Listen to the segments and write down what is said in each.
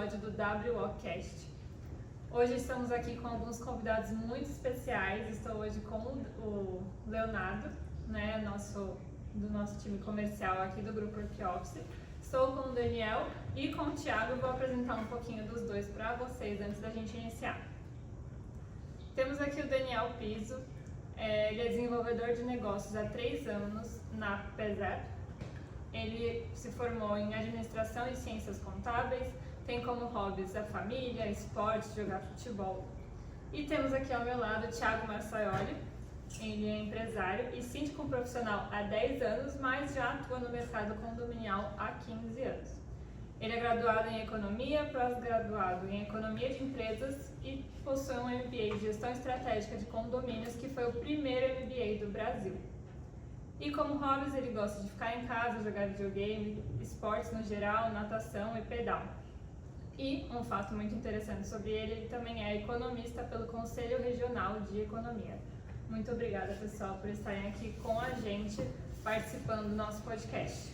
episódio do WOcast. Hoje estamos aqui com alguns convidados muito especiais. Estou hoje com o Leonardo, do nosso time comercial aqui do Grupo Workoffice. Estou com o Daniel e com o Thiago. Vou apresentar um pouquinho dos dois para vocês antes da gente iniciar. Temos aqui o Daniel Piso. Ele é desenvolvedor de negócios há 3 anos na PESEP. Ele se formou em administração e ciências contábeis, tem como hobbies a família, esportes, jogar futebol. E temos aqui ao meu lado o Thiago Marçaioli. Ele é empresário e síndico profissional há 10 anos, mas já atua no mercado condominial há 15 anos. Ele é graduado em economia, pós-graduado em economia de empresas e possui um MBA de gestão estratégica de condomínios, que foi o primeiro MBA do Brasil. E como hobbies, ele gosta de ficar em casa, jogar videogame, esportes no geral, natação e pedal. E um fato muito interessante sobre ele também é economista pelo Conselho Regional de Economia. Muito obrigada, pessoal, por estarem aqui com a gente, participando do nosso podcast.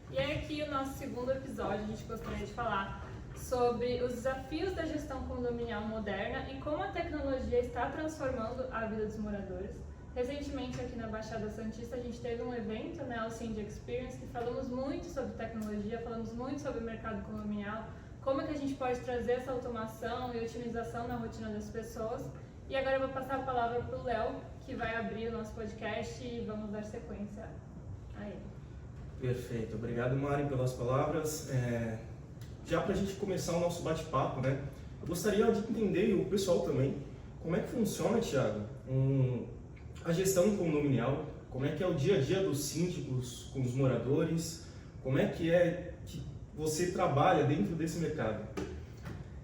E aqui o nosso segundo episódio, a gente gostaria de falar sobre os desafios da gestão condominial moderna e como a tecnologia está transformando a vida dos moradores. Recentemente, aqui na Baixada Santista, a gente teve um evento, o Cindy Experience, que falamos muito sobre tecnologia, falamos muito sobre o mercado condominial, como é que a gente pode trazer essa automação e otimização na rotina das pessoas. E agora eu vou passar a palavra para o Léo, que vai abrir o nosso podcast e vamos dar sequência a ele. Perfeito, obrigado Mari pelas palavras. Já para a gente começar o nosso bate-papo, eu gostaria de entender, e o pessoal também, como é que funciona, Thiago, a gestão condominial, como é que é o dia a dia dos síndicos com os moradores, como é que você trabalha dentro desse mercado?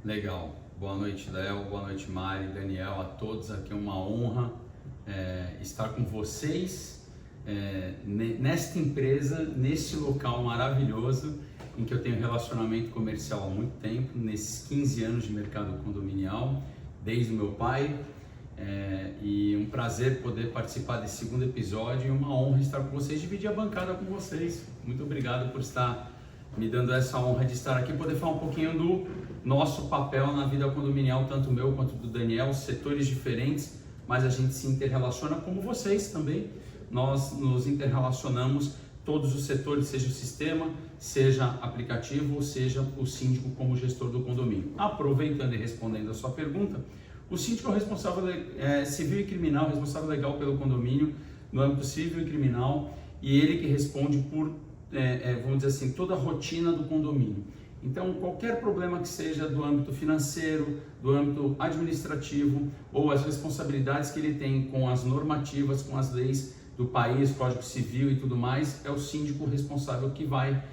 Legal, boa noite Léo, boa noite Mari, Daniel, a todos, aqui é uma honra estar com vocês nesta empresa, neste local maravilhoso em que eu tenho relacionamento comercial há muito tempo, nesses 15 anos de mercado condominial, desde o meu pai. E um prazer poder participar desse segundo episódio e uma honra estar com vocês, dividir a bancada com vocês. Muito obrigado por estar me dando essa honra de estar aqui e poder falar um pouquinho do nosso papel na vida condominial, tanto meu quanto do Daniel, setores diferentes, mas a gente se interrelaciona como vocês também. Nós nos interrelacionamos todos os setores, seja o sistema, seja aplicativo, ou seja o síndico como gestor do condomínio. Aproveitando e respondendo a sua pergunta, o síndico é o responsável civil e criminal, responsável legal pelo condomínio, no âmbito civil e criminal, e ele que responde por, vamos dizer assim, toda a rotina do condomínio. Então, qualquer problema que seja do âmbito financeiro, do âmbito administrativo, ou as responsabilidades que ele tem com as normativas, com as leis do país, Código Civil e tudo mais, é o síndico responsável que vai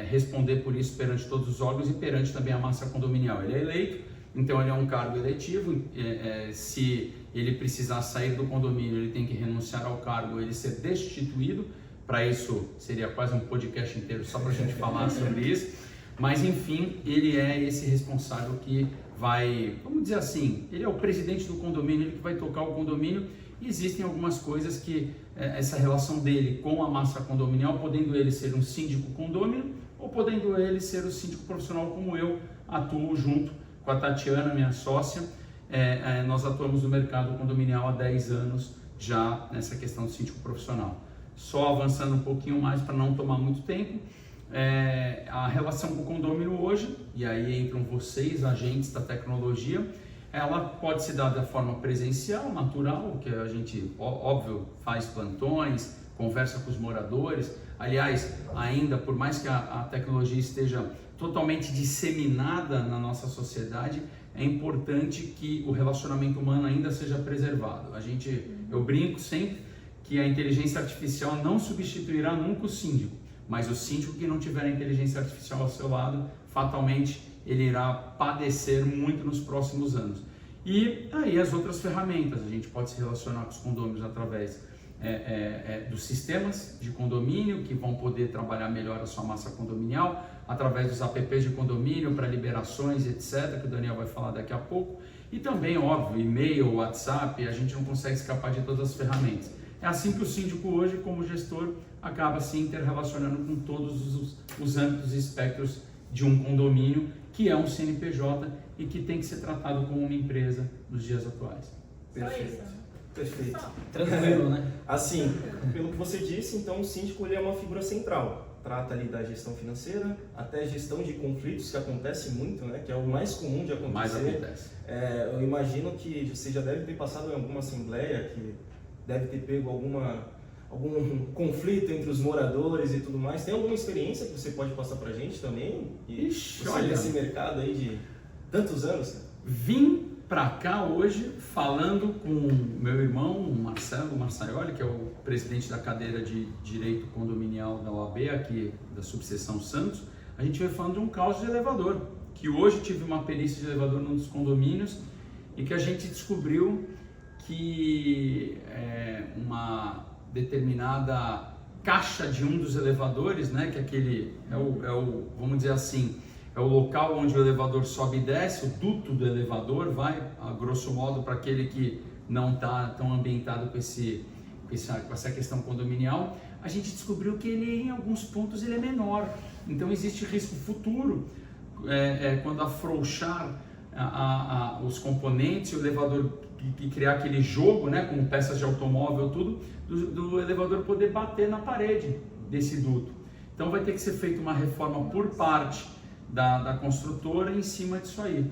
responder por isso perante todos os órgãos e perante também a massa condominial. Ele é eleito. Então ele é um cargo eletivo, se ele precisar sair do condomínio, ele tem que renunciar ao cargo, ele ser destituído. Para isso seria quase um podcast inteiro só para a gente falar sobre isso. Mas enfim, ele é esse responsável que vai, vamos dizer assim, ele é o presidente do condomínio, ele que vai tocar o condomínio. E existem algumas coisas que essa relação dele com a massa condominial, podendo ele ser um síndico condômino ou podendo ele ser o síndico profissional como eu atuo junto com a Tatiana, minha sócia. Nós atuamos no mercado condominial há 10 anos já nessa questão do síndico profissional. Só avançando um pouquinho mais para não tomar muito tempo, a relação com o condomínio hoje, e aí entram vocês, agentes da tecnologia, ela pode se dar da forma presencial, natural, que a gente, óbvio, faz plantões, conversa com os moradores. Aliás, ainda, por mais que a tecnologia esteja totalmente disseminada na nossa sociedade, é importante que o relacionamento humano ainda seja preservado. Eu brinco sempre que a inteligência artificial não substituirá nunca o síndico, mas o síndico que não tiver a inteligência artificial ao seu lado, fatalmente ele irá padecer muito nos próximos anos. E aí as outras ferramentas, a gente pode se relacionar com os condôminos através dos sistemas de condomínio, que vão poder trabalhar melhor a sua massa condominial, através dos apps de condomínio para liberações, etc., que o Daniel vai falar daqui a pouco. E também, óbvio, e-mail, WhatsApp, a gente não consegue escapar de todas as ferramentas. É assim que o síndico hoje, como gestor, acaba se interrelacionando com todos os âmbitos e espectros de um condomínio que é um CNPJ e que tem que ser tratado como uma empresa nos dias atuais. Só isso. Perfeito. Só. Tranquilo, né? Assim, pelo que você disse, então o síndico ele é uma figura central. Trata ali da gestão financeira, até gestão de conflitos, que acontece muito, né? Que é o mais comum de acontecer. Mais acontece. Eu imagino que você já deve ter passado em alguma assembleia, que deve ter pego algum conflito entre os moradores e tudo mais. Tem alguma experiência que você pode passar pra gente também? E Ixi, você olha, nesse mercado aí de tantos anos? vim para cá hoje falando com meu irmão Marcelo Marçaioli, que é o presidente da cadeira de Direito Condominial da OAB, aqui da subseção Santos. A gente veio falando de um caos de elevador, que hoje tive uma perícia de elevador num dos condomínios e que a gente descobriu que uma determinada caixa de um dos elevadores, né, que aquele vamos dizer assim, é o local onde o elevador sobe e desce, o duto do elevador vai, a grosso modo, para aquele que não está tão ambientado com essa questão condominial. A gente descobriu que ele, em alguns pontos, ele é menor. Então existe risco futuro, quando afrouxar os componentes, o elevador e criar aquele jogo, né, com peças de automóvel, tudo, do elevador poder bater na parede desse duto. Então vai ter que ser feita uma reforma por parte da construtora em cima disso aí.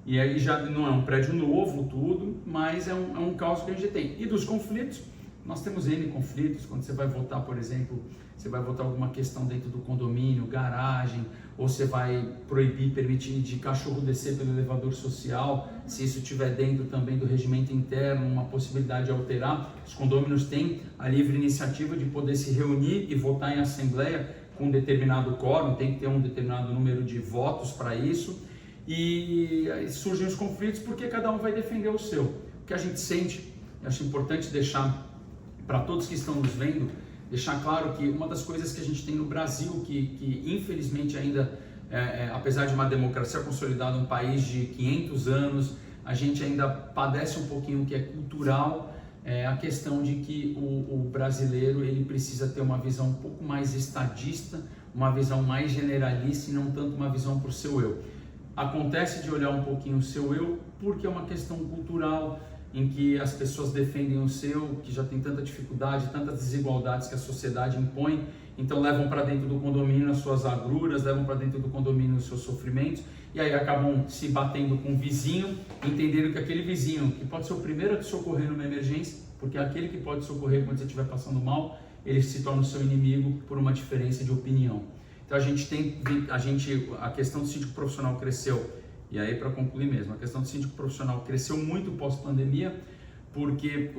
E aí já não é um prédio novo tudo, mas é um caos que a gente tem. E dos conflitos, nós temos N conflitos. Quando você vai votar, por exemplo, você vai votar alguma questão dentro do condomínio, garagem, ou você vai permitir de cachorro descer pelo elevador social, se isso estiver dentro também do regimento interno, uma possibilidade de alterar. Os condôminos têm a livre iniciativa de poder se reunir e votar em assembleia com um determinado quórum, tem que ter um determinado número de votos para isso, e aí surgem os conflitos porque cada um vai defender o seu. O que a gente sente, eu acho importante deixar para todos que estão nos vendo, deixar claro que uma das coisas que a gente tem no Brasil, que infelizmente ainda, apesar de uma democracia consolidada, um país de 500 anos, a gente ainda padece um pouquinho, que é cultural, a questão de que o brasileiro ele precisa ter uma visão um pouco mais estadista, uma visão mais generalista e não tanto uma visão por seu eu. Acontece de olhar um pouquinho o seu eu porque é uma questão cultural em que as pessoas defendem o seu, que já tem tanta dificuldade, tantas desigualdades que a sociedade impõe, então levam para dentro do condomínio as suas agruras, levam para dentro do condomínio os seus sofrimentos, e aí acabam se batendo com o vizinho, entendendo que aquele vizinho, que pode ser o primeiro a te socorrer numa emergência, porque é aquele que pode socorrer quando você estiver passando mal, ele se torna o seu inimigo por uma diferença de opinião. Então a questão do síndico profissional cresceu, e aí para concluir mesmo, a questão do síndico profissional cresceu muito pós-pandemia, porque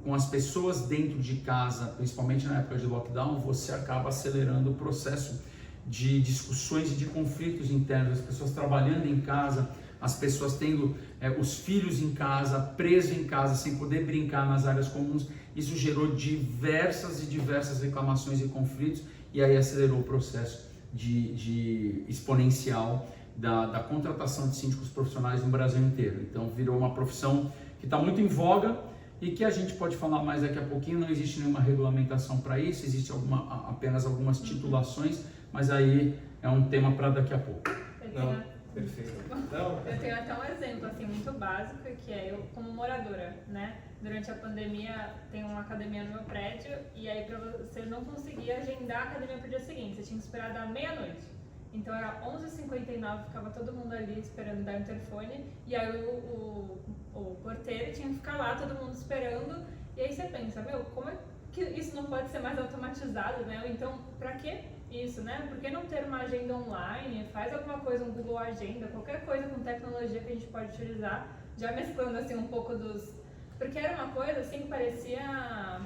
com as pessoas dentro de casa, principalmente na época de lockdown, você acaba acelerando o processo de discussões e de conflitos internos, as pessoas trabalhando em casa, as pessoas tendo os filhos em casa, presos em casa, sem poder brincar nas áreas comuns. Isso gerou diversas reclamações e conflitos, e aí acelerou o processo de exponencial da contratação de síndicos profissionais no Brasil inteiro. Então virou uma profissão que está muito em voga e que a gente pode falar mais daqui a pouquinho. Não existe nenhuma regulamentação para isso, existe apenas algumas titulações, mas aí é um tema para daqui a pouco. Perfeito. Eu tenho até um exemplo assim, muito básico, que é eu como moradora, né? Durante a pandemia tem uma academia no meu prédio e aí para você não conseguir agendar a academia para o dia seguinte, você tinha que esperar da meia-noite. Então era 11h59, ficava todo mundo ali esperando dar o interfone, e aí o porteiro tinha que ficar lá, todo mundo esperando, e aí você pensa, como é que isso não pode ser mais automatizado, né? Então, pra que isso, né? Por que não ter uma agenda online? Faz alguma coisa, um Google Agenda, qualquer coisa com tecnologia que a gente pode utilizar, já mesclando assim um pouco dos... Porque era uma coisa assim que parecia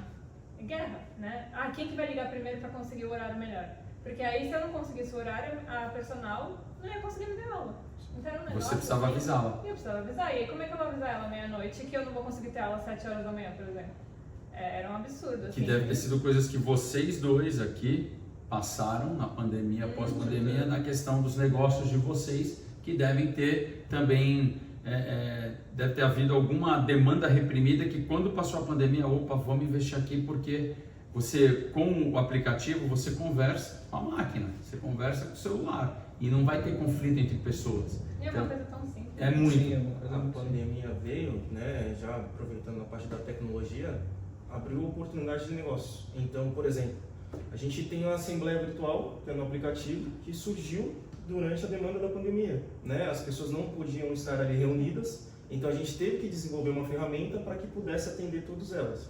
guerra, né? Quem que vai ligar primeiro para conseguir o horário melhor? Porque aí, se eu não conseguisse o horário, a personal não ia conseguir me dar aula. Então era um negócio. Você precisava avisá-la. Eu precisava avisar. E aí, como é que eu vou avisar ela meia-noite que eu não vou conseguir ter aula às 7 horas da manhã, por exemplo? Era um absurdo. Assim. Que deve ter sido coisas que vocês dois aqui passaram na pandemia, pós-pandemia, na questão dos negócios de vocês, que devem ter também, deve ter havido alguma demanda reprimida que quando passou a pandemia, vamos investir aqui porque... Você, com o aplicativo, você conversa com a máquina, você conversa com o celular. e não vai ter conflito entre pessoas. E é uma coisa tão simples. É muito. Sim, é uma coisa A muito pandemia veio, né, já aproveitando a parte da tecnologia, abriu oportunidades de negócio. Então, por exemplo, a gente tem uma assembleia virtual, que é no aplicativo, que surgiu durante a demanda da pandemia, né? As pessoas não podiam estar ali reunidas, então a gente teve que desenvolver uma ferramenta para que pudesse atender todas elas.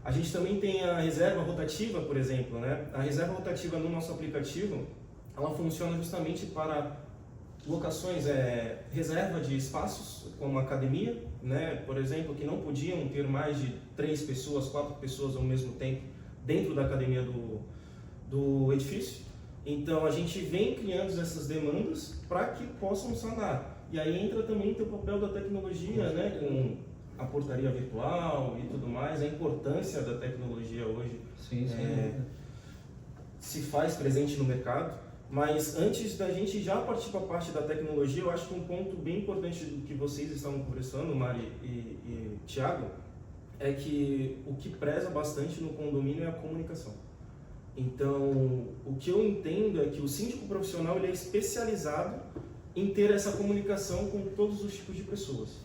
A gente também tem a reserva rotativa, por exemplo, né? A reserva rotativa no nosso aplicativo, ela funciona justamente para locações, reserva de espaços, como academia, né? Por exemplo, que não podiam ter mais de 3 pessoas, 4 pessoas ao mesmo tempo dentro da academia do edifício. Então a gente vem criando essas demandas para que possam sanar. E aí entra também o papel da tecnologia, né? Com a portaria virtual e tudo mais, a importância da tecnologia hoje Sim. se faz presente no mercado. Mas antes da gente já partir para a parte da tecnologia, eu acho que um ponto bem importante do que vocês estavam conversando, Mari e Thiago, é que o que preza bastante no condomínio é a comunicação. Então, o que eu entendo é que o síndico profissional ele é especializado em ter essa comunicação com todos os tipos de pessoas,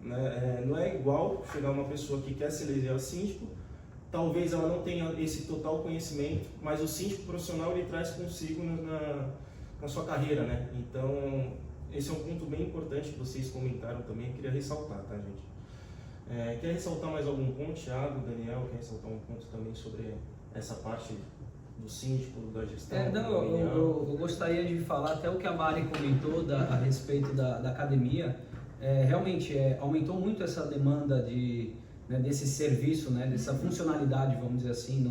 né? Não é igual chegar uma pessoa que quer se eleger a síndico, talvez ela não tenha esse total conhecimento, mas o síndico profissional ele traz consigo na sua carreira, né? Então, esse é um ponto bem importante que vocês comentaram também, eu queria ressaltar, tá, gente? Quer ressaltar mais algum ponto, Thiago, Daniel? Quer ressaltar um ponto também sobre essa parte do síndico, da gestão? Eu gostaria de falar até o que a Mari comentou a respeito da academia. Realmente aumentou muito essa demanda desse serviço, né, dessa funcionalidade, vamos dizer assim,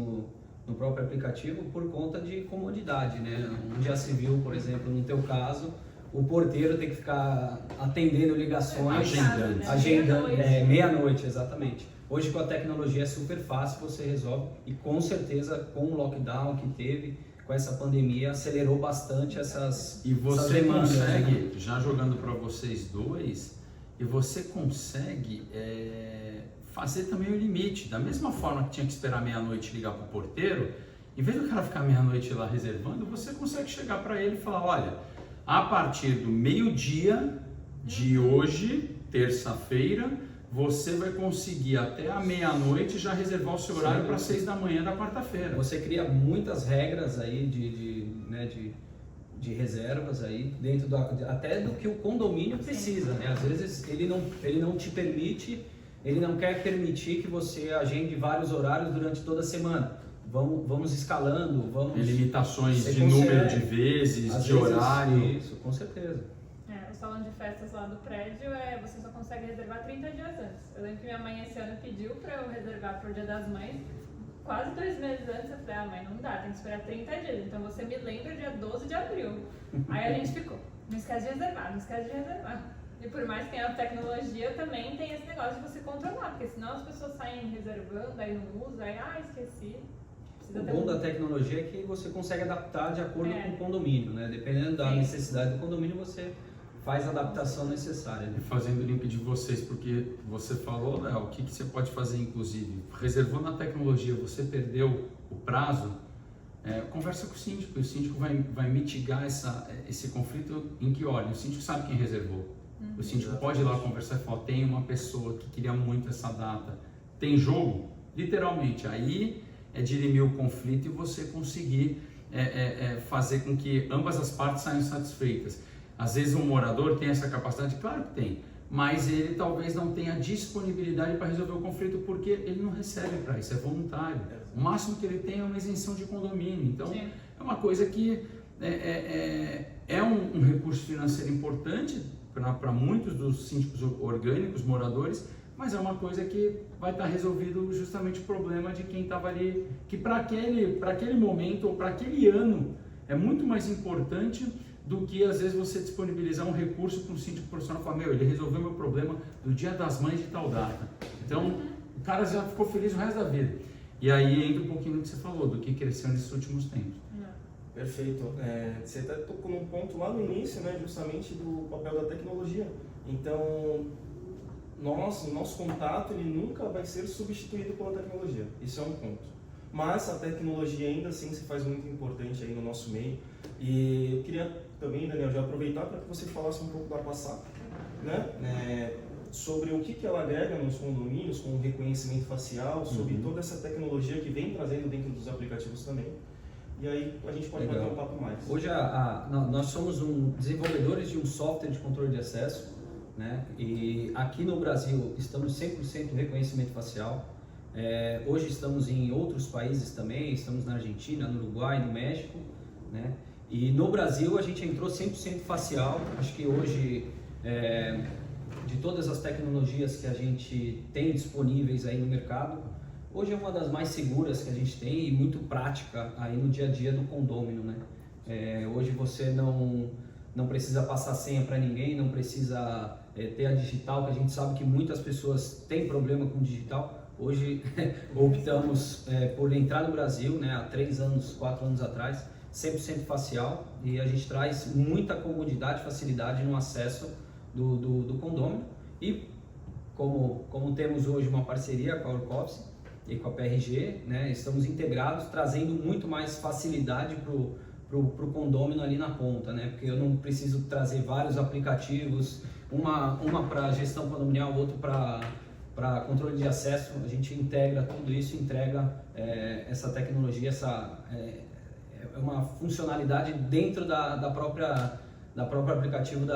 no próprio aplicativo por conta de comodidade, né? Onde já se viu, por exemplo, no teu caso, o porteiro tem que ficar atendendo ligações, agendando, meia-noite, exatamente. Hoje com a tecnologia é super fácil, você resolve e com certeza com o lockdown que teve, com essa pandemia, acelerou bastante essas E você essas demandas, consegue, né? já jogando para vocês dois, e você consegue fazer também o limite. Da mesma forma que tinha que esperar meia-noite e ligar para o porteiro, em vez do cara ficar meia-noite lá reservando, você consegue chegar para ele e falar, olha, a partir do meio-dia de hoje, terça-feira, você vai conseguir até a meia-noite já reservar o seu horário para 6 da manhã da quarta-feira. Você cria muitas regras aí de reservas aí dentro até do que o condomínio precisa, né? Às vezes ele não te permite, ele não quer permitir que você agende vários horários durante toda a semana. Vamos escalando, Tem limitações Você de consegue. número de vezes, às de vezes, horário. Isso, com certeza. O salão de festas lá do prédio, você só consegue reservar 30 dias antes. Eu lembro que minha mãe esse ano pediu pra eu reservar pro Dia das Mães. Quase 2 meses antes eu falei, mãe, não dá, tem que esperar 30 dias. Então você me lembra dia 12 de abril. Aí a gente ficou, não esquece de reservar, não esquece de reservar. E por mais que tenha a tecnologia, também tem esse negócio de você controlar, porque senão as pessoas saem reservando, aí não usa, aí, esqueci. O bom da tecnologia é que você consegue adaptar de acordo com o condomínio, né? Dependendo da necessidade do condomínio, você faz a adaptação necessária. Né? E fazendo o link de vocês, porque você falou, Léo, o que você pode fazer, inclusive, reservando a tecnologia, você perdeu o prazo, conversa com o síndico, e o síndico vai mitigar esse conflito em que ordem? O síndico sabe quem reservou. O síndico pode ir lá conversar e falar, tem uma pessoa que queria muito essa data, tem jogo? Literalmente, aí é dirimir o conflito e você conseguir fazer com que ambas as partes saiam satisfeitas. Às vezes um morador tem essa capacidade, claro que tem, mas ele talvez não tenha disponibilidade para resolver o conflito porque ele não recebe para isso, é voluntário. O máximo que ele tem é uma isenção de condomínio. Então, é uma coisa que é um recurso financeiro importante para muitos dos síndicos orgânicos, moradores, mas é uma coisa que vai estar resolvido justamente o problema de quem estava ali, que para aquele momento ou para aquele ano é muito mais importante do que às vezes você disponibilizar um recurso para um síndico profissional e falar, ele resolveu meu problema do Dia das Mães de tal data. Então, o cara já ficou feliz o resto da vida. E aí entra um pouquinho do que você falou, do que cresceu nesses últimos tempos. Perfeito. Você até tocou num ponto lá no início, né, justamente do papel da tecnologia. Então, nosso contato ele nunca vai ser substituído pela tecnologia. Isso é um ponto. Mas a tecnologia ainda assim se faz muito importante aí no nosso meio. E eu queria também, Daniel, já aproveitar para que você falasse um pouco da Passap, né? Sobre o que ela agrega nos condomínios, com o reconhecimento facial, sobre toda essa tecnologia que vem trazendo dentro dos aplicativos também. E aí a gente pode bater um papo mais. Hoje nós somos desenvolvedores de um software de controle de acesso, né? E aqui no Brasil estamos 100% reconhecimento facial. Hoje estamos em outros países também, estamos na Argentina, no Uruguai, no México, né? E no Brasil a gente entrou 100% facial. Acho que hoje, de todas as tecnologias que a gente tem disponíveis aí no mercado, hoje é uma das mais seguras que a gente tem e muito prática aí no dia a dia do condômino, né? Hoje você não precisa passar senha para ninguém, não precisa ter a digital, que a gente sabe que muitas pessoas têm problema com digital. Hoje optamos por entrar no Brasil, né, há 3 anos, 4 anos atrás, 100% facial, e a gente traz muita comodidade, facilidade no acesso do condômino. E como temos hoje uma parceria com a Orcofce e com a PRG, né, estamos integrados, trazendo muito mais facilidade para o condômino ali na ponta, né, porque eu não preciso trazer vários aplicativos, uma para gestão condominial, outro para controle de acesso. A gente integra tudo isso, entrega essa tecnologia, é uma funcionalidade dentro da própria aplicativo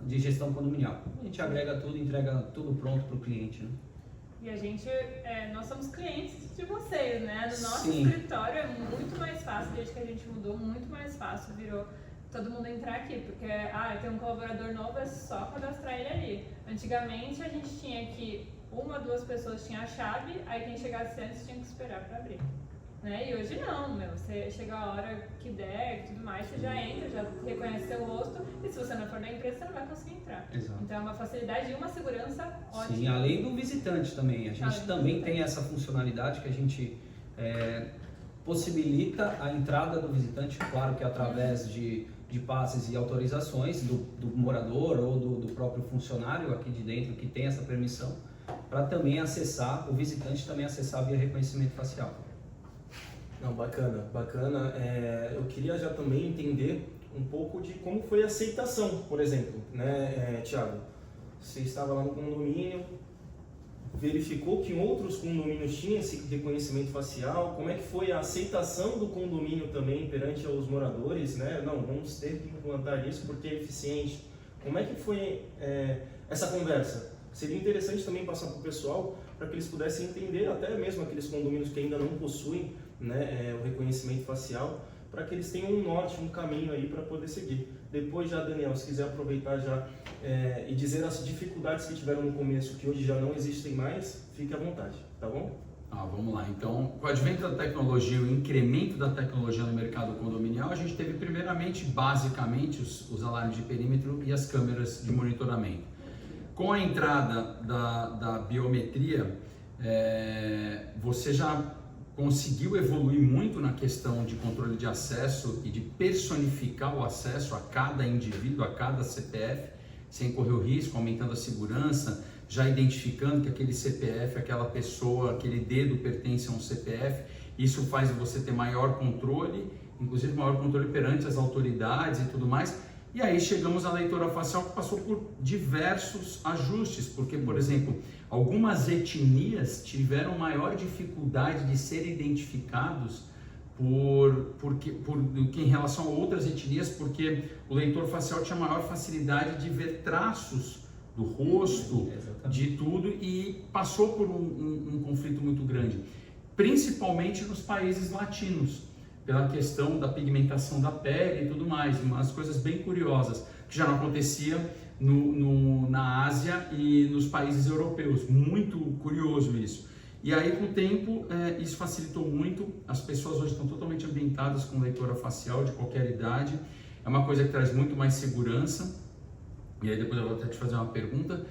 de gestão condominial. A gente agrega tudo, entrega tudo pronto para o cliente, né? E a gente, nós somos clientes de vocês, né? No nosso Sim. escritório é muito mais fácil, desde que a gente mudou, muito mais fácil, virou todo mundo entrar aqui, porque, tem um colaborador novo, é só cadastrar ele ali. Antigamente a gente tinha que, 1 ou 2 pessoas tinham a chave, aí quem chegasse antes tinha que esperar para abrir. Né? E hoje não, você chega a hora que der e tudo mais, você já entra, já reconhece seu rosto, e se você não for da empresa, você não vai conseguir entrar. Exato. Então é uma facilidade e uma segurança ótima. Sim, além do visitante também. A gente também tem essa funcionalidade que a gente possibilita a entrada do visitante, claro que através de passes e autorizações do morador ou do próprio funcionário aqui de dentro que tem essa permissão, para também acessar, o visitante também acessar via reconhecimento facial. Não, bacana. Eu queria já também entender um pouco de como foi a aceitação, por exemplo, né, Thiago? Você estava lá no condomínio, verificou que outros condomínios tinham esse reconhecimento facial. Como é que foi a aceitação do condomínio também perante os moradores, né? Não, vamos ter que implantar isso porque é eficiente. Como é que foi essa conversa? Seria interessante também passar para o pessoal, para que eles pudessem entender, até mesmo aqueles condomínios que ainda não possuem, né, o reconhecimento facial, para que eles tenham um norte, um caminho aí para poder seguir. Depois já, Daniel, se quiser aproveitar já e dizer as dificuldades que tiveram no começo, que hoje já não existem mais, fique à vontade, tá bom? Vamos lá. Então, com o advento da tecnologia, o incremento da tecnologia no mercado condominial, a gente teve primeiramente, basicamente, os alarmes de perímetro e as câmeras de monitoramento. Com a entrada da biometria, você já conseguiu evoluir muito na questão de controle de acesso e de personificar o acesso a cada indivíduo, a cada CPF, sem correr o risco, aumentando a segurança, já identificando que aquele CPF, aquela pessoa, aquele dedo pertence a um CPF. Isso faz você ter maior controle, inclusive maior controle perante as autoridades e tudo mais. E aí chegamos à leitura facial, que passou por diversos ajustes, porque, por exemplo, algumas etnias tiveram maior dificuldade de ser identificados do que em relação a outras etnias, porque o leitor facial tinha maior facilidade de ver traços do rosto, de tudo, e passou por um conflito muito grande, principalmente nos países latinos, pela questão da pigmentação da pele e tudo mais, umas coisas bem curiosas, que já não acontecia na Ásia e nos países europeus. Muito curioso isso. E aí, com o tempo, isso facilitou muito. As pessoas hoje estão totalmente ambientadas com leitora facial de qualquer idade. É uma coisa que traz muito mais segurança. E aí depois eu vou até te fazer uma pergunta.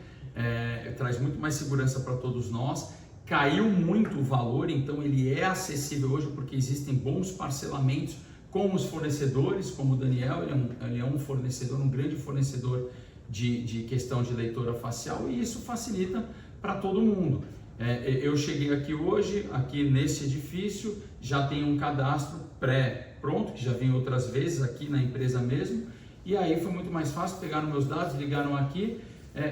Traz muito mais segurança para todos nós. Caiu muito o valor, então ele é acessível hoje porque existem bons parcelamentos com os fornecedores, como o Daniel, ele é um fornecedor, um grande fornecedor de questão de leitora facial, e isso facilita para todo mundo. Eu cheguei aqui hoje, aqui nesse edifício, já tem um cadastro pré-pronto, que já vim outras vezes aqui na empresa mesmo, E aí foi muito mais fácil, pegaram meus dados, ligaram aqui,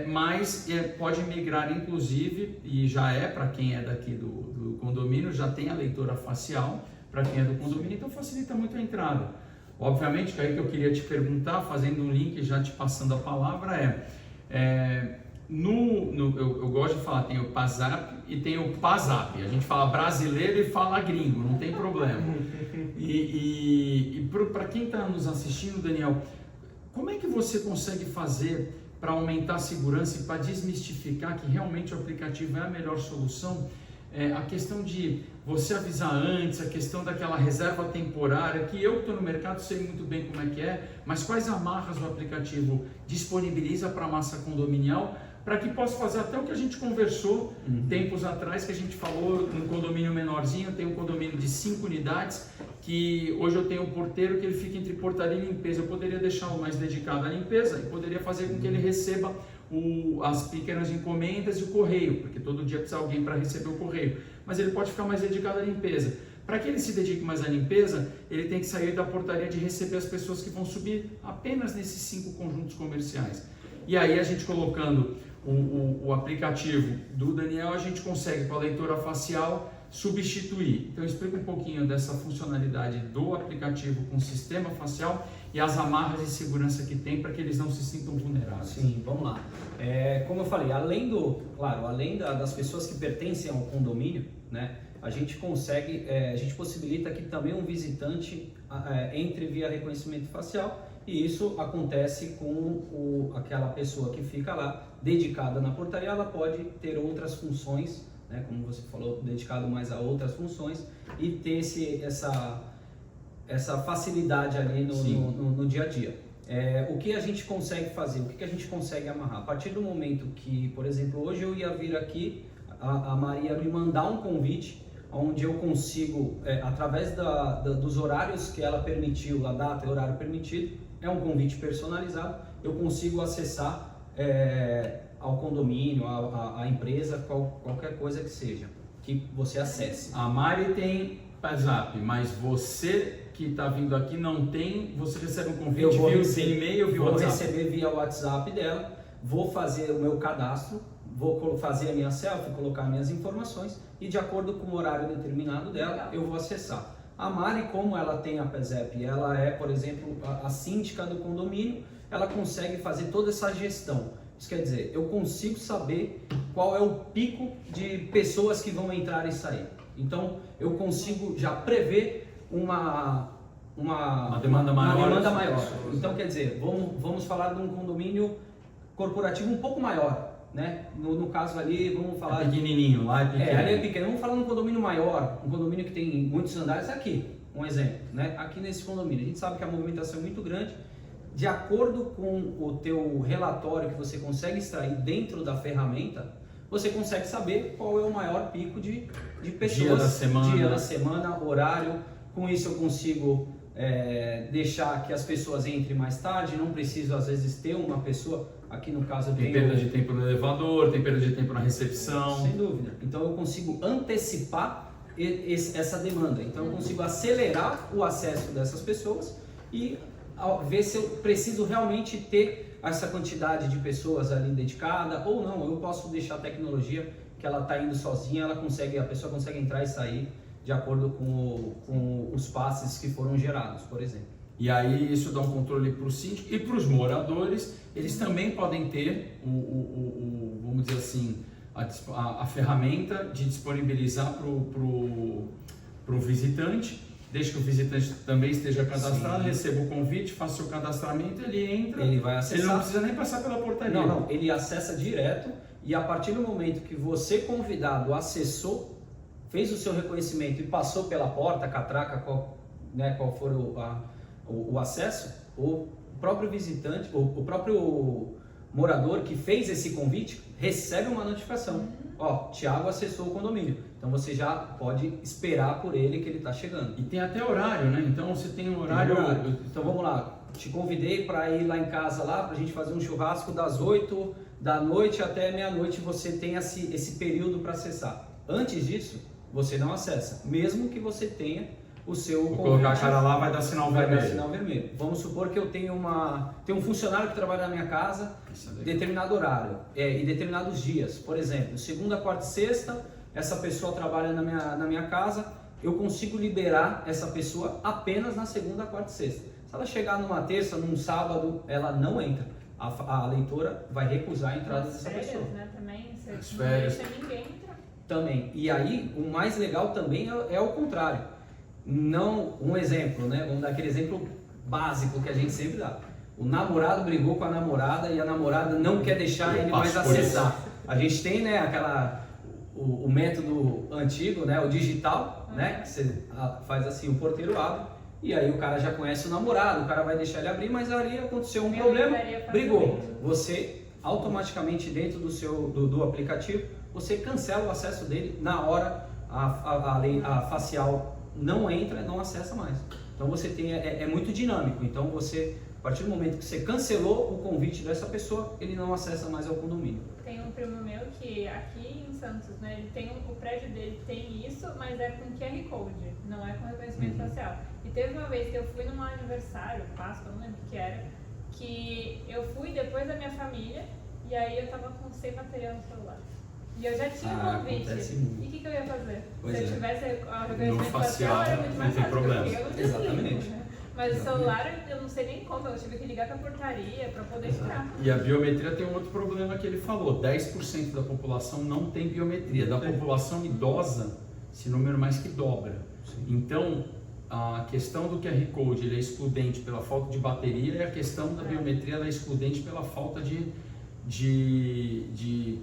mas pode migrar inclusive, e já para quem é daqui do condomínio, já tem a leitora facial para quem é do condomínio, então facilita muito a entrada. Obviamente que aí que eu queria te perguntar, fazendo um link, já te passando a palavra, eu gosto de falar, tem o PASAP e tem o PASAP. A gente fala brasileiro e fala gringo, não tem problema. E para quem está nos assistindo, Daniel, como é que você consegue fazer para aumentar a segurança e para desmistificar que realmente o aplicativo é a melhor solução? A questão de você avisar antes, a questão daquela reserva temporária, que eu que estou no mercado sei muito bem como é que mas quais amarras o aplicativo disponibiliza para a massa condominial, para que possa fazer até o que a gente conversou tempos atrás, que a gente falou no condomínio menorzinho. Eu tenho um condomínio de 5 unidades, que hoje eu tenho um porteiro que ele fica entre portaria e limpeza. Eu poderia deixá-lo mais dedicado à limpeza e poderia fazer com que ele receba as pequenas encomendas e o correio, porque todo dia precisa alguém para receber o correio, mas ele pode ficar mais dedicado à limpeza. Para que ele se dedique mais à limpeza, ele tem que sair da portaria de receber as pessoas que vão subir apenas nesses 5 conjuntos comerciais. E aí a gente colocando o aplicativo do Daniel, a gente consegue com a leitora facial substituir. Então explica um pouquinho dessa funcionalidade do aplicativo com o sistema facial e as amarras de segurança que tem para que eles não se sintam vulneráveis. Sim, vamos lá. Como eu falei, além das pessoas que pertencem ao condomínio, né, a gente consegue, a gente possibilita que também um visitante entre via reconhecimento facial, e isso acontece com aquela pessoa que fica lá dedicada na portaria. Ela pode ter outras funções, né, como você falou, dedicado mais a outras funções, e ter essa facilidade ali no dia a dia. O que a gente consegue fazer? O que a gente consegue amarrar? A partir do momento que, por exemplo, hoje eu ia vir aqui, a Maria me mandar um convite, onde eu consigo, através dos horários que ela permitiu, a data e o horário permitido, é um convite personalizado, eu consigo acessar ao condomínio, à empresa, qualquer coisa que seja, que você acesse. A Mari tem PASAP, mas você que está vindo aqui não tem, você recebe um convite via e-mail, via WhatsApp? Vou receber via WhatsApp dela, vou fazer o meu cadastro, vou fazer a minha selfie, colocar minhas informações e de acordo com o horário determinado dela, eu vou acessar. A Mari, como ela tem a PASAP, ela é, por exemplo, a síndica do condomínio, ela consegue fazer toda essa gestão. Isso quer dizer, eu consigo saber qual é o pico de pessoas que vão entrar e sair. Então, eu consigo já prever uma demanda maior. Então, quer dizer, vamos falar de um condomínio corporativo um pouco maior, né? No caso ali, vamos falar... pequenininho, lá é pequeno. Ali é pequeno. Vamos falar de um condomínio maior, um condomínio que tem muitos andares aqui, um exemplo, né? Aqui nesse condomínio, a gente sabe que a movimentação é muito grande. De acordo com o teu relatório que você consegue extrair dentro da ferramenta, você consegue saber qual é o maior pico de pessoas, dia da semana, horário. Com isso eu consigo deixar que as pessoas entrem mais tarde, não preciso às vezes ter uma pessoa, aqui no caso eu tenho... Tem perda de tempo no elevador, tem perda de tempo na recepção. Sem dúvida. Então eu consigo antecipar essa demanda, então eu consigo acelerar o acesso dessas pessoas e ver se eu preciso realmente ter essa quantidade de pessoas ali dedicada ou não. Eu posso deixar a tecnologia que ela está indo sozinha, a pessoa consegue entrar e sair de acordo com os passes que foram gerados, por exemplo. E aí isso dá um controle para o síndico e para os moradores. Eles também podem ter vamos dizer assim, a ferramenta de disponibilizar para o visitante. Desde que o visitante também esteja cadastrado, receba o convite, faça o seu cadastramento, ele entra, ele vai acessar. Ele não precisa nem passar pela portaria. Não, ele acessa direto e a partir do momento que você, convidado, acessou, fez o seu reconhecimento e passou pela porta, catraca, qual for o acesso, o próprio visitante, o próprio morador que fez esse convite, recebe uma notificação. Thiago acessou o condomínio. Então você já pode esperar por ele que ele está chegando. E tem até horário, né? Então você tem um horário... Então vamos lá, te convidei para ir lá em casa para a gente fazer um churrasco das 8 da noite até meia-noite. Você tem esse período para acessar. Antes disso, você não acessa, mesmo que você tenha o seu Vou colocar a convite, cara lá, vai dar sinal vai dar vermelho. sinal vermelho. Vamos supor que eu tenho um funcionário que trabalha na minha casa Isso é em legal. determinado horário, e determinados dias. Por exemplo, segunda, quarta e sexta, essa pessoa trabalha na minha casa, eu consigo liberar essa pessoa apenas na segunda, quarta e sexta. Se ela chegar numa terça, num sábado, ela não entra. A leitora vai recusar a entrada Nas dessa férias, pessoa. né, também, você As não férias. deixa ninguém entrar. Também. E aí, o mais legal também é o contrário. Não, um exemplo, né? Vamos dar aquele exemplo básico que a gente sempre dá. O namorado brigou com a namorada e a namorada não quer deixar Eu ele passo mais por acessar. A gente tem, né, o método antigo, né, o digital, né, que você faz assim, o porteiro abre e aí o cara já conhece o namorado, o cara vai deixar ele abrir, mas ali aconteceu um problema, brigou. Você automaticamente dentro do aplicativo, você cancela o acesso dele na hora a facial não entra, não acessa mais. Então você tem, é muito dinâmico. Então você, a partir do momento que você cancelou o convite dessa pessoa, ele não acessa mais ao condomínio. Tem um primo meu que aqui em Santos, né, ele tem o prédio dele tem isso, mas é com QR Code, não é com reconhecimento facial. E teve uma vez que eu fui num aniversário, Páscoa, não lembro o que era, que eu fui depois da minha família e aí eu tava sem bateria no celular. E eu já tinha um convite. Acontece muito. E o que eu ia fazer? Pois Se eu é. tivesse a No reconhecimento facial, era muito não mais tem fácil, problema. porque eu não desligo, Exatamente. né? Mas o celular eu não sei nem como, eu tive que ligar pra portaria pra poder entrar. E a biometria tem um outro problema que ele falou, 10% da população não tem biometria. Da população idosa, esse número mais que dobra. Então, a questão do QR Code ele é excludente pela falta de bateria e a questão da biometria ela é excludente pela falta de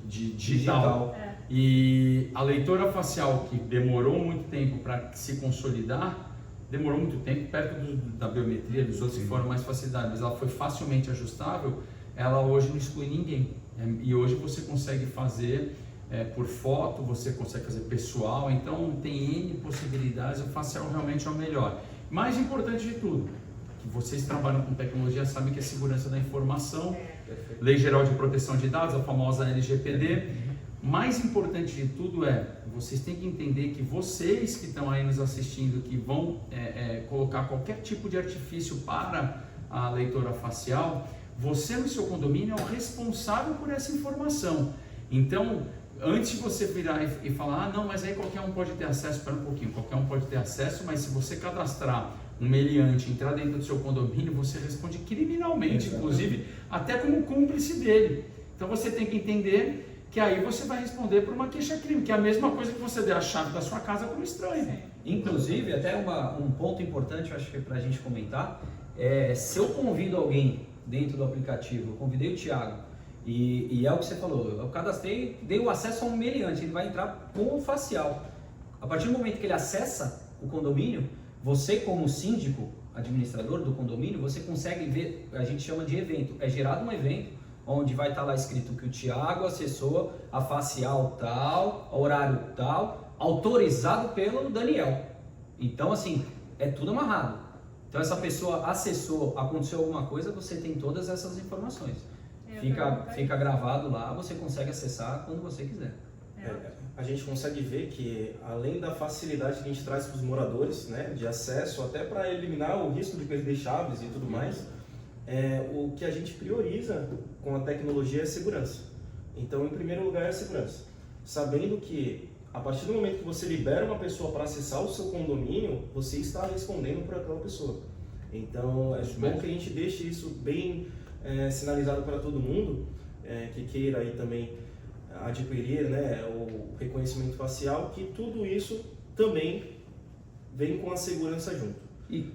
digital. É. E a leitora facial, que demorou muito tempo para se consolidar, demorou muito tempo, perto da biometria, dos outros que foram mais facilidade, mas ela foi facilmente ajustável, ela hoje não exclui ninguém. E hoje você consegue fazer por foto, você consegue fazer pessoal, então tem N possibilidades, o facial realmente é o melhor. Mais importante de tudo, que vocês trabalham com tecnologia sabem que é a segurança da informação, Lei Geral de Proteção de Dados, a famosa LGPD. Mais importante de tudo vocês têm que entender que vocês que estão aí nos assistindo, que vão colocar qualquer tipo de artifício para a leitora facial, você no seu condomínio é o responsável por essa informação. Então, antes de você virar e falar, não, mas aí qualquer um pode ter acesso, espera um pouquinho, qualquer um pode ter acesso, mas se você cadastrar um meliante, entrar dentro do seu condomínio, você responde criminalmente, inclusive, até como cúmplice dele. Então você tem que entender que aí você vai responder por uma queixa-crime, que é a mesma coisa que você der a chave da sua casa para um estranho. Inclusive, até um ponto importante, eu acho que é para a gente comentar, se eu convido alguém dentro do aplicativo, eu convidei o Thiago, e é o que você falou, eu cadastrei, dei o acesso a um meliante, ele vai entrar com o facial. A partir do momento que ele acessa o condomínio, você como síndico, administrador do condomínio, você consegue ver, a gente chama de evento, é gerado um evento, onde vai estar lá escrito que o Thiago acessou a facial tal, horário tal, autorizado pelo Daniel. Então, assim, é tudo amarrado. Então, essa pessoa acessou, aconteceu alguma coisa, você tem todas essas informações. Fica gravado lá, você consegue acessar quando você quiser. A gente consegue ver que, além da facilidade que a gente traz para os moradores, né, de acesso, até para eliminar o risco de perder chaves e tudo mais, o que a gente prioriza com a tecnologia é a segurança. Então, em primeiro lugar, é a segurança. Sabendo que, a partir do momento que você libera uma pessoa para acessar o seu condomínio, você está respondendo por aquela pessoa. Então, é bom que a gente deixe isso bem sinalizado para todo mundo que queira aí também adquirir, né, o reconhecimento facial, que tudo isso também vem com a segurança junto. E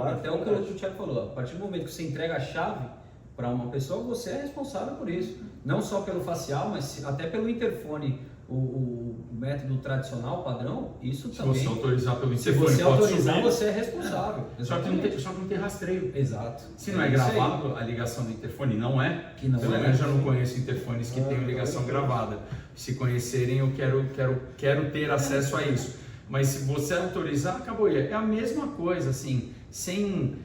até o que o Thiago falou, a partir do momento que você entrega a chave para uma pessoa, você é responsável por isso. Não só pelo facial, mas até pelo interfone, o método tradicional, padrão, isso também. Se você autorizar pelo Se interfone, você pode autorizar, subir. você é responsável. Só que não tem rastreio. Exato. Se não é gravado a ligação do interfone, não é. Que não Pelo é. menos eu não conheço interfones que tenham ligação gravada. Se conhecerem, eu quero ter acesso a isso. Mas se você autorizar, acabou. É a mesma coisa, assim, sem,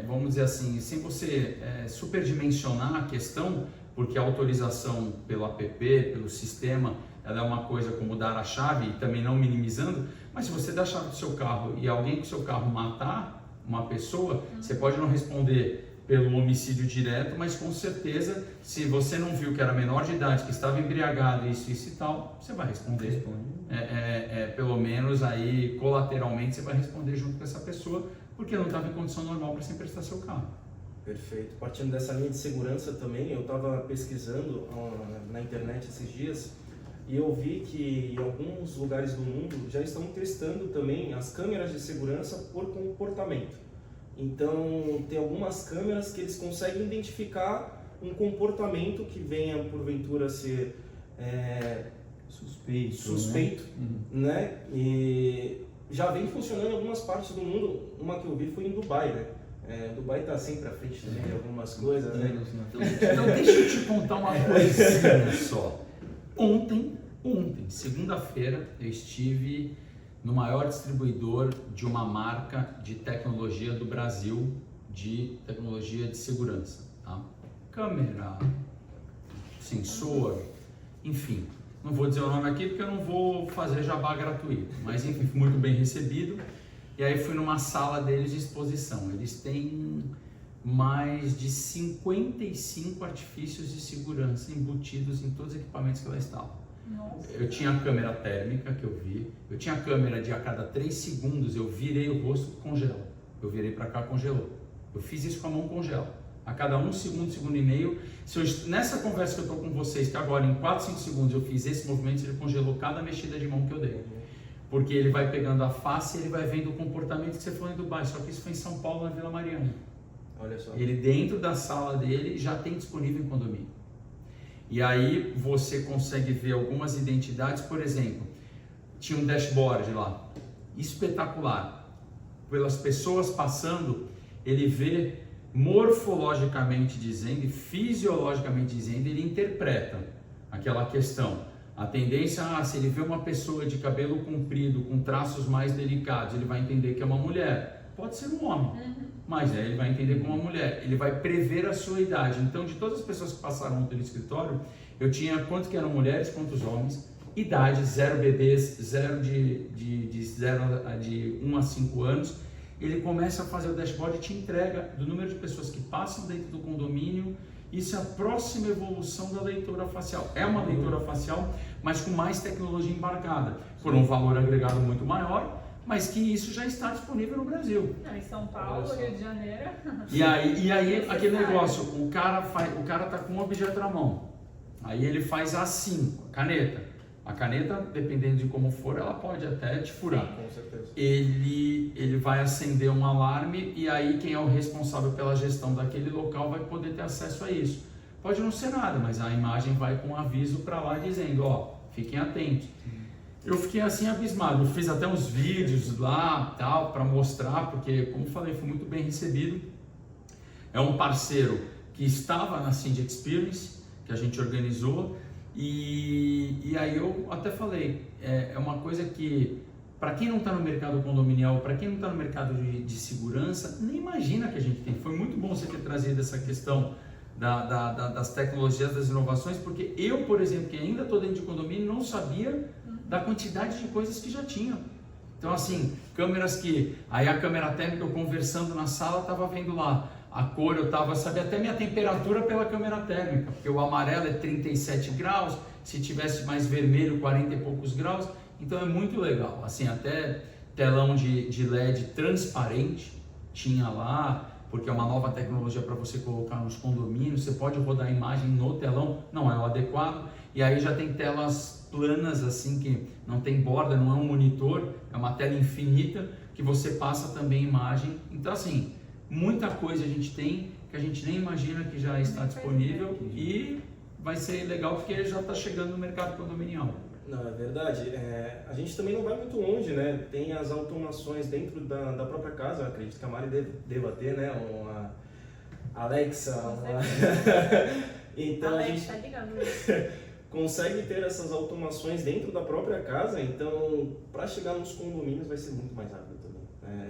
vamos dizer assim, sem você superdimensionar a questão, porque a autorização pelo app, pelo sistema, ela é uma coisa como dar a chave, e também não minimizando, Mas se você dá a chave do seu carro e alguém com o seu carro matar uma pessoa, você pode não responder pelo homicídio direto, mas com certeza, se você não viu que era menor de idade, que estava embriagado, isso e tal, você vai responder. Pelo menos aí, colateralmente, você vai responder junto com essa pessoa, porque não estava em condição normal para você emprestar seu carro. Perfeito. Partindo dessa linha de segurança também, eu estava pesquisando na internet esses dias e eu vi que em alguns lugares do mundo já estão testando também as câmeras de segurança por comportamento. Então, tem algumas câmeras que eles conseguem identificar um comportamento que venha porventura ser suspeito, né? E já vem funcionando em algumas partes do mundo. Uma que eu vi foi em Dubai, né? Dubai está sempre à frente também de algumas coisas, né? Então deixa eu te contar uma coisinha só. Ontem, segunda-feira, eu estive no maior distribuidor de uma marca de tecnologia do Brasil, de tecnologia de segurança, tá? Câmera, sensor, enfim. Não vou dizer o nome aqui porque eu não vou fazer jabá gratuito, mas enfim, fui muito bem recebido. E aí fui numa sala deles de exposição. Eles têm mais de 55 artifícios de segurança embutidos em todos os equipamentos que lá estavam. Nossa. Eu tinha a câmera térmica que eu vi, eu tinha a câmera de a cada 3 segundos eu virei o rosto, congela. Eu virei para cá, congelou. Eu fiz isso com a mão, congela. A cada 1 segundo, segundo e meio, nessa conversa que eu estou com vocês, que agora em 4, 5 segundos eu fiz esse movimento, ele congelou cada mexida de mão que eu dei. Porque ele vai pegando a face e ele vai vendo o comportamento que você falou em Dubai, só que isso foi em São Paulo, na Vila Mariana. Olha só. Ele dentro da sala dele já tem disponível em condomínio. E aí você consegue ver algumas identidades, por exemplo, tinha um dashboard lá, espetacular. Pelas pessoas passando, ele vê morfologicamente dizendo e fisiologicamente dizendo, ele interpreta aquela questão. A tendência, se ele vê uma pessoa de cabelo comprido, com traços mais delicados, ele vai entender que é uma mulher. Pode ser um homem, mas ele vai entender como uma mulher. Ele vai prever a sua idade. Então, de todas as pessoas que passaram ontem no escritório, eu tinha quanto que eram mulheres, quantos homens, idade, 0 bebês, 0 de 1 a 5 anos. Ele começa a fazer o dashboard e te entrega do número de pessoas que passam dentro do condomínio. Isso é a próxima evolução da leitura facial. É uma leitura facial, mas com mais tecnologia embarcada, por um valor agregado muito maior, mas que isso já está disponível no Brasil. Em São Paulo, Rio de Janeiro. E aí aquele negócio, o cara tá com um objeto na mão, aí ele faz assim, a caneta. A caneta, dependendo de como for, ela pode até te furar. Sim, com certeza. Ele vai acender um alarme e aí quem é o responsável pela gestão daquele local vai poder ter acesso a isso. Pode não ser nada, mas a imagem vai com um aviso para lá dizendo, ó, fiquem atentos. Eu fiquei assim abismado, eu fiz até uns vídeos lá, tal, para mostrar, porque como falei, foi muito bem recebido. É um parceiro que estava na Cindy Experience, que a gente organizou. E aí eu até falei, é uma coisa que, para quem não está no mercado condominial, para quem não está no mercado de segurança, nem imagina que a gente tem. Foi muito bom você ter trazido essa questão das tecnologias, das inovações, porque eu, por exemplo, que ainda estou dentro de condomínio, não sabia da quantidade de coisas que já tinham. Então assim, câmeras que, aí a câmera térmica, eu conversando na sala, estava vendo lá, a cor, sabia até minha temperatura pela câmera térmica, porque o amarelo é 37 graus, se tivesse mais vermelho, 40 e poucos graus, então é muito legal, assim, até telão de LED transparente tinha lá, porque é uma nova tecnologia para você colocar nos condomínios, você pode rodar a imagem no telão, não é o adequado, e aí já tem telas planas, assim, que não tem borda, não é um monitor, é uma tela infinita, que você passa também imagem, então assim, muita coisa a gente tem que a gente nem imagina que já está disponível e vai ser legal porque já está chegando no mercado condominial. Não, é verdade. A gente também não vai muito longe, né? Tem as automações dentro da própria casa, eu acredito que a Mari deva ter, né? Uma Alexa. Então Alexa, a gente tá ligando. consegue ter essas automações dentro da própria casa, então para chegar nos condomínios vai ser muito mais rápido também.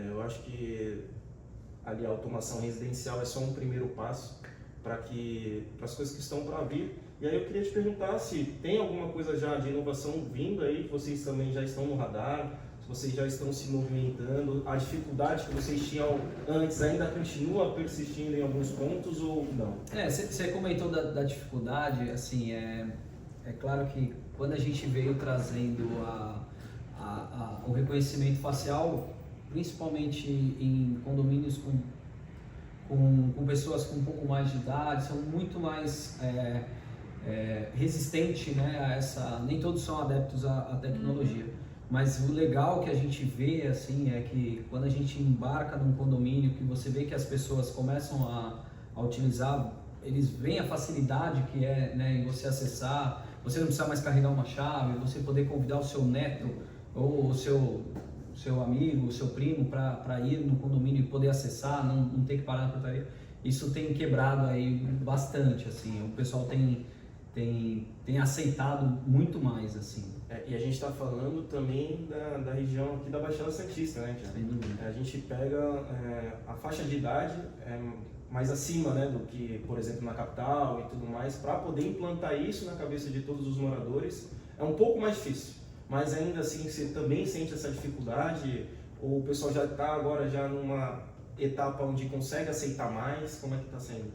Eu acho que ali a automação residencial é só um primeiro passo para as coisas que estão para vir. E aí eu queria te perguntar se tem alguma coisa já de inovação vindo aí, que vocês também já estão no radar, se vocês já estão se movimentando? A dificuldade que vocês tinham antes ainda continua persistindo em alguns pontos ou não? Você comentou da dificuldade, assim, é claro que quando a gente veio trazendo o reconhecimento facial, principalmente em condomínios com pessoas com um pouco mais de idade, são muito mais resistentes, né, a essa... Nem todos são adeptos à tecnologia. Mas o legal que a gente vê, assim, é que quando a gente embarca num condomínio, que você vê que as pessoas começam a utilizar, eles veem a facilidade que é, né, em você acessar, você não precisa mais carregar uma chave, você poder convidar o seu neto ou o seu amigo, o seu primo para ir no condomínio e poder acessar, não ter que parar na portaria. Isso tem quebrado aí bastante, assim, o pessoal tem aceitado muito mais, assim. E a gente está falando também da região aqui da Baixada Santista, né, Tiago? Sem dúvida. A gente pega a faixa de idade mais acima, né, do que, por exemplo, na capital e tudo mais, para poder implantar isso na cabeça de todos os moradores é um pouco mais difícil. Mas ainda assim, você também sente essa dificuldade? Ou o pessoal já está agora já numa etapa onde consegue aceitar mais? Como é que está sendo?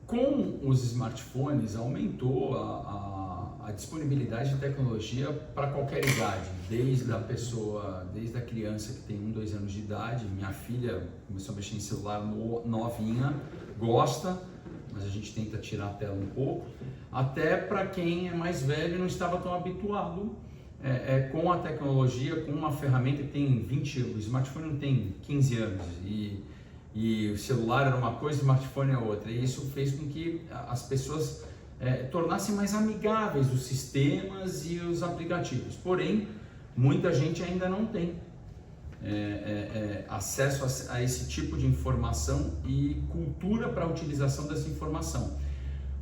Com os smartphones, aumentou a disponibilidade de tecnologia para qualquer idade, desde a criança que tem 1, 2 anos de idade. Minha filha começou a mexer em celular novinha, gosta, mas a gente tenta tirar a tela um pouco, até para quem é mais velho e não estava tão habituado com a tecnologia, com uma ferramenta que tem o smartphone não tem 15 anos e o celular era uma coisa, o smartphone é outra, e isso fez com que as pessoas tornassem mais amigáveis os sistemas e os aplicativos. Porém, muita gente ainda não tem acesso a esse tipo de informação e cultura para a utilização dessa informação.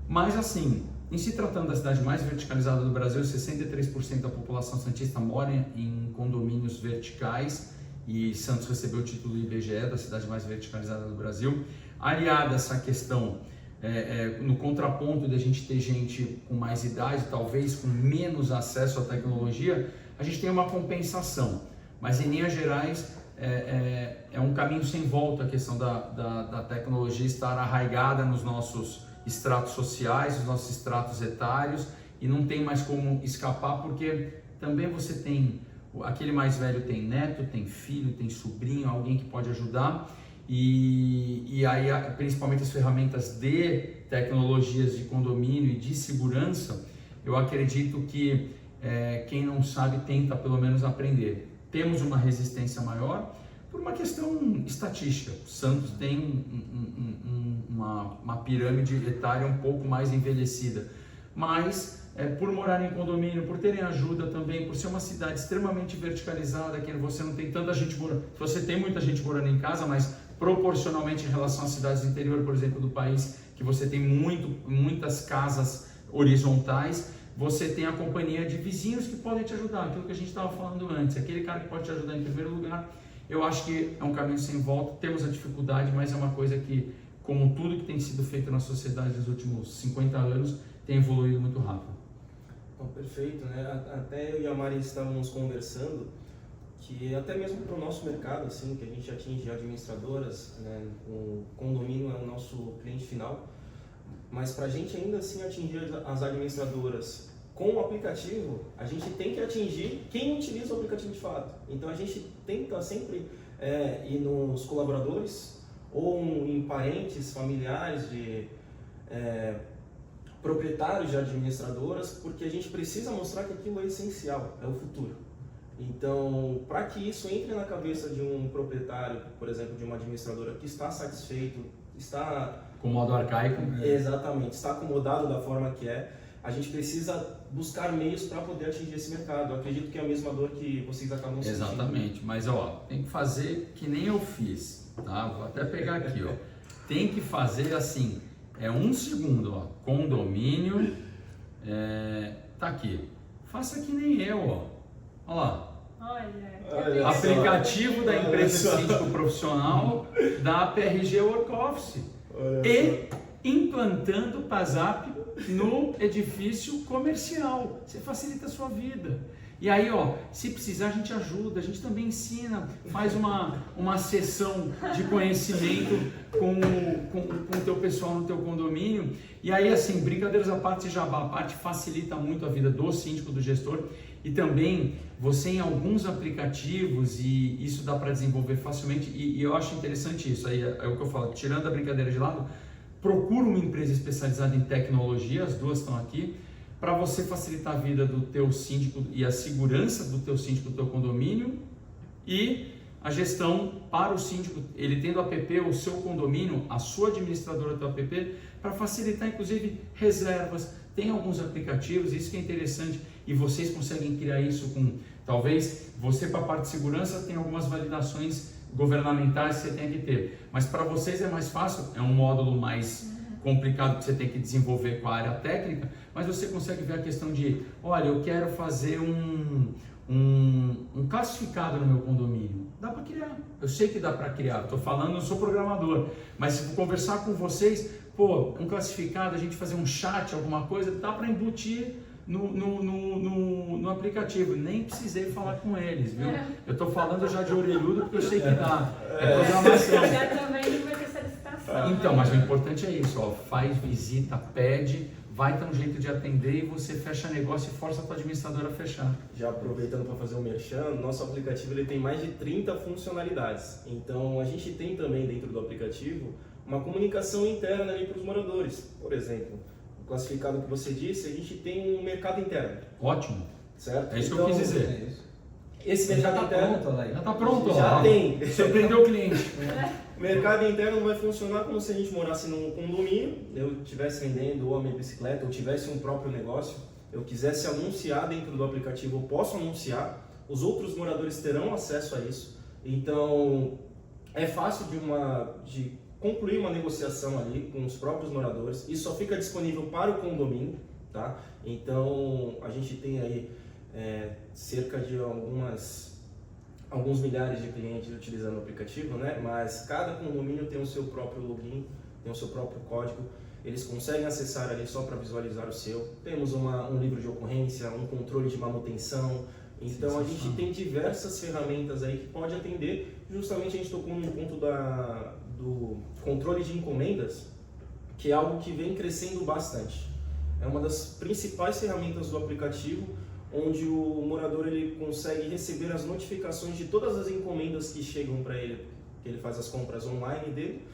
Mas assim, em se tratando da cidade mais verticalizada do Brasil, 63% da população santista mora em condomínios verticais, e Santos recebeu o título do IBGE da cidade mais verticalizada do Brasil. Aliada a essa questão, no contraponto de a gente ter gente com mais idade, talvez com menos acesso à tecnologia, a gente tem uma compensação. Mas em linhas gerais, é um caminho sem volta a questão da tecnologia estar arraigada nos nossos estratos sociais, nos nossos estratos etários, e não tem mais como escapar, porque também você tem... Aquele mais velho tem neto, tem filho, tem sobrinho, alguém que pode ajudar, e aí principalmente as ferramentas de tecnologias de condomínio e de segurança, eu acredito que quem não sabe tenta pelo menos aprender. Temos uma resistência maior por uma questão estatística. Santos tem uma pirâmide etária um pouco mais envelhecida, mas por morar em condomínio, por terem ajuda também, por ser uma cidade extremamente verticalizada, que você não tem tanta gente morando, você tem muita gente morando em casa, mas proporcionalmente em relação às cidades do interior, por exemplo, do país, que você tem muitas casas horizontais, você tem a companhia de vizinhos que podem te ajudar, aquilo que a gente estava falando antes, aquele cara que pode te ajudar em primeiro lugar. Eu acho que é um caminho sem volta, temos a dificuldade, mas é uma coisa que, como tudo que tem sido feito na sociedade nos últimos 50 anos, tem evoluído muito rápido. Então, perfeito, né? Até eu e a Mari estávamos conversando que até mesmo para o nosso mercado, assim, que a gente atinge administradoras, né? O condomínio é o nosso cliente final, mas para a gente ainda assim atingir as administradoras com o aplicativo, a gente tem que atingir quem utiliza o aplicativo de fato. Então a gente tenta sempre ir nos colaboradores ou em parentes, familiares de proprietários de administradoras, porque a gente precisa mostrar que aquilo é essencial, é o futuro. Então, para que isso entre na cabeça de um proprietário, por exemplo, de uma administradora que está satisfeito, está... Com o modo arcaico. Exatamente, está acomodado da forma que é, a gente precisa buscar meios para poder atingir esse mercado. Eu acredito que é a mesma dor que vocês acabam sentindo. Exatamente, mas tem que fazer que nem eu fiz, tá? Vou até pegar aqui, Tem que fazer assim, 1 segundo, condomínio, tá aqui. Faça que nem eu, Olha lá. Olha Aplicativo da empresa síndico profissional da PRG Work Office. E implantando o PASAP no edifício comercial. Você facilita a sua vida. E aí, ó, se precisar a gente ajuda, a gente também ensina, faz uma sessão de conhecimento com o teu pessoal no teu condomínio. E aí, assim, brincadeiras à parte, jabá à parte, facilita muito a vida do síndico, do gestor. E também, você em alguns aplicativos, e isso dá para desenvolver facilmente, e eu acho interessante isso, aí é o que eu falo, tirando a brincadeira de lado, procura uma empresa especializada em tecnologia, as duas estão aqui, para você facilitar a vida do teu síndico e a segurança do teu síndico, do teu condomínio, e a gestão para o síndico, ele tendo app, o seu condomínio, a sua administradora do app, para facilitar inclusive reservas. Tem alguns aplicativos, isso que é interessante, e vocês conseguem criar isso com, talvez, você para a parte de segurança tem algumas validações governamentais que você tem que ter, mas para vocês é mais fácil, é um módulo mais complicado que você tem que desenvolver com a área técnica, mas você consegue ver a questão de, olha, eu quero fazer um classificado no meu condomínio. Dá para criar, eu sei que dá para criar, estou falando, eu sou programador, mas se for conversar com vocês, pô, um classificado, a gente fazer um chat, alguma coisa, dá para embutir no aplicativo, nem precisei falar com eles, viu? Eu estou falando já de orelhudo porque eu sei que dá, é programação. Já também não vai ter solicitação. Então, mas o importante é isso, ó, faz visita, pede, vai ter um jeito de atender e você fecha negócio e força a tua administradora a fechar. Já aproveitando para fazer um merchan, nosso aplicativo ele tem mais de 30 funcionalidades. Então a gente tem também dentro do aplicativo uma comunicação interna ali para os moradores. Por exemplo, o classificado que você disse, a gente tem um mercado interno. Ótimo. Certo? É isso então, que eu quis dizer. É isso. Esse Já mercado está interno pronto, Alain. Já tá pronto, já ó. tem. Surpreendeu o cliente. O mercado interno vai funcionar como se a gente morasse num condomínio, eu estivesse vendendo ou a minha bicicleta, ou tivesse um próprio negócio, eu quisesse anunciar dentro do aplicativo, eu posso anunciar, os outros moradores terão acesso a isso. Então, é fácil de concluir uma negociação ali com os próprios moradores. Isso só fica disponível para o condomínio, tá? Então, a gente tem aí cerca de alguns milhares de clientes utilizando o aplicativo, né? Mas cada condomínio tem o seu próprio login, tem o seu próprio código. Eles conseguem acessar ali só para visualizar o seu. Temos um livro de ocorrência, um controle de manutenção. Então a gente tem diversas ferramentas aí que pode atender. Justamente a gente tocou no ponto do controle de encomendas, que é algo que vem crescendo bastante. É uma das principais ferramentas do aplicativo, onde o morador ele consegue receber as notificações de todas as encomendas que chegam para ele, que ele faz as compras online dele.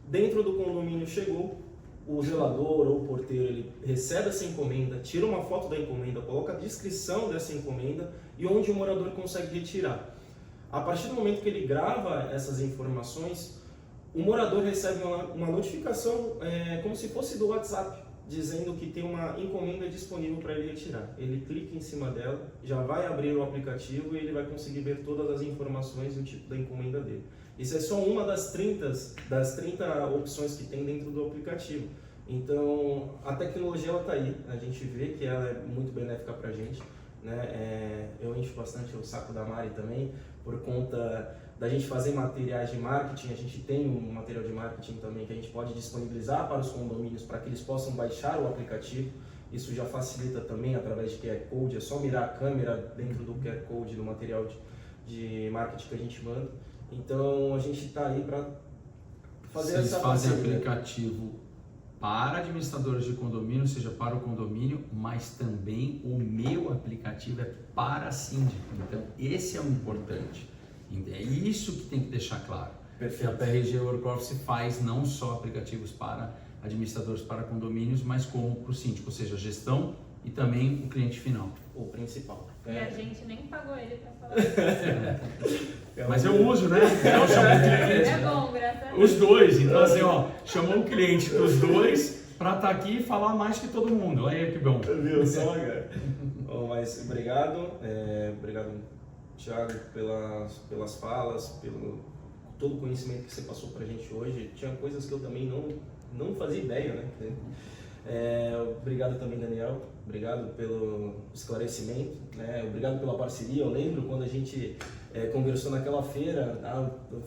Dentro do condomínio chegou, o zelador ou o porteiro ele recebe essa encomenda, tira uma foto da encomenda, coloca a descrição dessa encomenda e onde o morador consegue retirar. A partir do momento que ele grava essas informações, o morador recebe uma notificação como se fosse do WhatsApp, dizendo que tem uma encomenda disponível para ele retirar. Ele clica em cima dela, já vai abrir o aplicativo e ele vai conseguir ver todas as informações e o tipo da encomenda dele. Isso é só uma das 30 opções que tem dentro do aplicativo. Então, a tecnologia ela está aí, a gente vê que ela é muito benéfica para a gente, né? Eu encho bastante o saco da Mari também, por conta da gente fazer materiais de marketing. A gente tem um material de marketing também que a gente pode disponibilizar para os condomínios para que eles possam baixar o aplicativo. Isso já facilita também através de QR Code, é só mirar a câmera dentro do QR Code no material de marketing que a gente manda. Então a gente está aí para fazer Vocês essa fazem parceria. aplicativo para administradores de condomínio, ou seja, para o condomínio, mas também o meu aplicativo é para síndico. Então esse é o importante. É isso que tem que deixar claro. Perfeito. Que a PRG Work Office faz não só aplicativos para administradores para condomínios, mas como para o síndico, ou seja, a gestão e também o cliente final. O principal. E a gente nem pagou ele pra falar. Mas eu uso, né? Eu chamo o cliente. É bom, graças a Deus. Os dois, então assim, ó, chamou o cliente dos dois para estar aqui e falar mais que todo mundo. Olha aí que bom. Viu só, cara? Mas obrigado, obrigado, Thiago, pelas falas, pelo todo o conhecimento que você passou pra gente hoje. Tinha coisas que eu também não fazia ideia, né? Obrigado também, Daniel. Obrigado pelo esclarecimento, né? Obrigado pela parceria. Eu lembro quando a gente conversou naquela feira,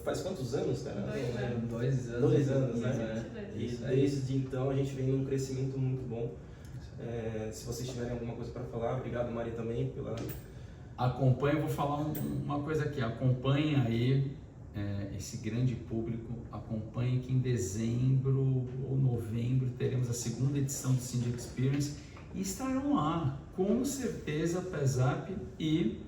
faz quantos anos, cara? 2 anos. 2 anos. 2 anos, né? 2022. E desde então a gente vem num crescimento muito bom. Se vocês tiverem alguma coisa para falar, obrigado, Mari, também acompanha, eu vou falar uma coisa aqui, acompanha aí esse grande público, acompanhe que em dezembro ou novembro teremos a segunda edição do Cindy Experience e estarão lá, com certeza, PESAP e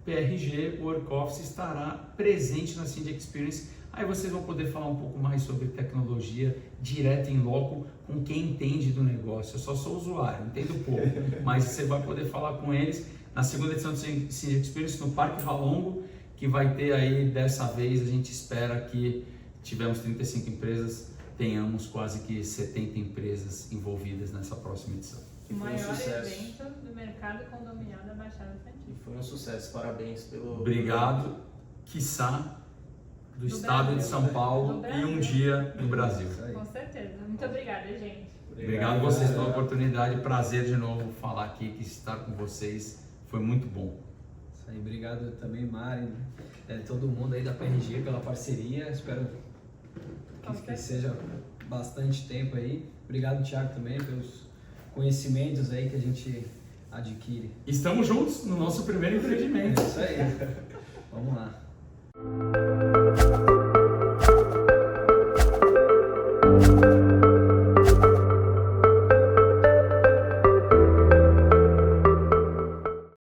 PRG Work Office estará presente na Cindy Experience. Aí vocês vão poder falar um pouco mais sobre tecnologia direto em loco com quem entende do negócio. Eu só sou usuário, entendo pouco, mas você vai poder falar com eles na segunda edição do Cindy Experience no Parque Valongo, que vai ter aí, dessa vez, a gente espera que tivemos 35 empresas, tenhamos quase que 70 empresas envolvidas nessa próxima edição. O maior evento do mercado condominial da Baixada Santista. E foi um sucesso, parabéns pelo... Obrigado, quiçá, do estado de São Paulo e um dia no Brasil. Com certeza. Muito obrigada, gente. Obrigado a vocês pela oportunidade, prazer de novo falar aqui, que estar com vocês foi muito bom. Isso aí, obrigado também, Mari, todo mundo aí da PRG pela parceria, espero que seja bastante tempo aí. Obrigado, Thiago, também pelos conhecimentos aí que a gente adquire. Estamos juntos no nosso primeiro empreendimento. É isso aí. Vamos lá.